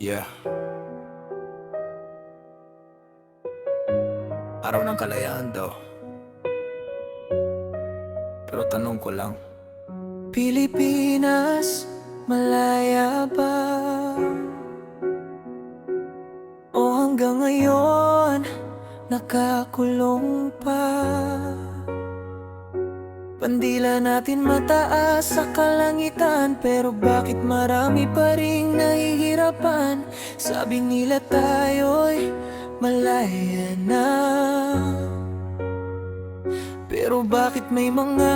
Yeah. Araw ng kalayaan daw. Pero tanong ko lang, Pilipinas, malaya ba? O hanggang ngayon, nakakulong pa? Bandila natin mataas sa kalangitan, pero bakit marami pa ring nahihirapan? Sabi nila tayo'y malaya na, pero bakit may mga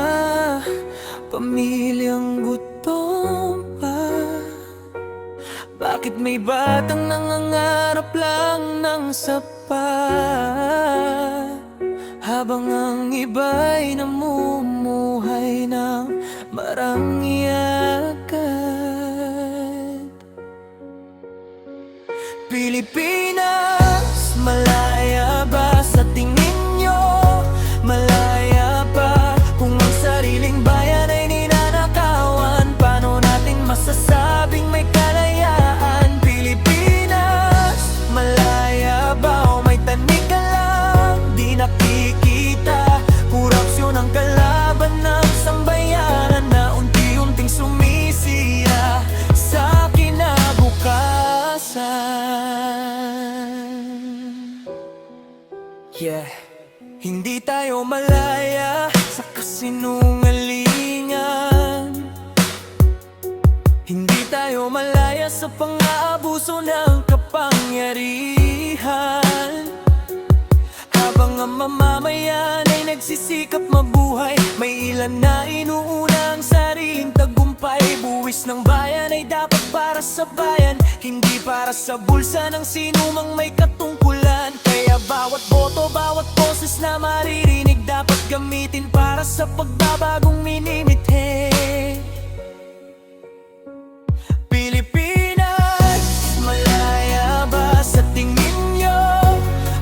pamilyang gutom pa? Bakit may batang nangangarap lang ng sapat, habang ang iba'y namumuhay ng marangyakat? Pilipinas, malaya ba sa tingin nyo? Malaya ba kung ang sariling bayan ay ninanakawan? Paano natin masasabing may kalayaan? Pilipinas, malaya ba o may tanik ka lang? Di nakikita korupsyon ang kalaban ng sambayanan na unti-unting sumisira sa kinabukasan. Yeah, hindi tayo malaya sa kasinungalingan. Hindi tayo malaya sa pang-aabuso ng kapangyarihan. Habang ang mamamayan ay nagsisikap mabuhay, may ilan na inuuna ang sariling tagumpay. Buwis ng bayan ay dapat para sa bayan, hindi para sa bulsa ng sinumang may katungkulan. Kaya bawat boto, bawat boses na maririnig dapat gamitin para sa pagbabagong minimithi. Pilipinas, malaya ba sa tingin nyo?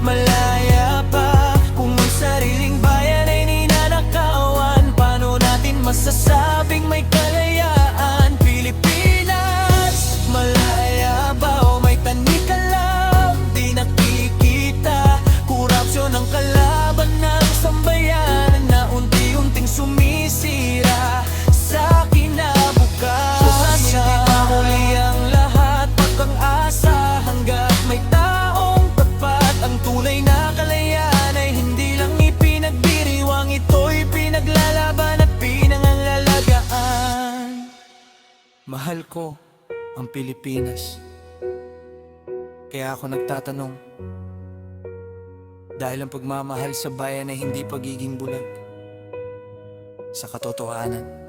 Malaya ba kung ang sariling bayan ay ninanakawan? Paano natin masasabing may kalayaan? Pilipinas, malaya ba o may tanik ka lang? Di nakikita korupsyon ang kalaban ng sambayanan na unti-unting sumisira sa kinabukasan. Hindi mahuli ang lahat, pag-asa hanggat may taong tapat. Ang tunay na kalayaan ay hindi lang ipinagbiriwang, ito'y pinaglalaban at pinangangalagaan. Mahal ko ang Pilipinas, kaya ako nagtatanong, dahil ang pagmamahal sa bayan ay hindi pagiging bulag, sa katotohanan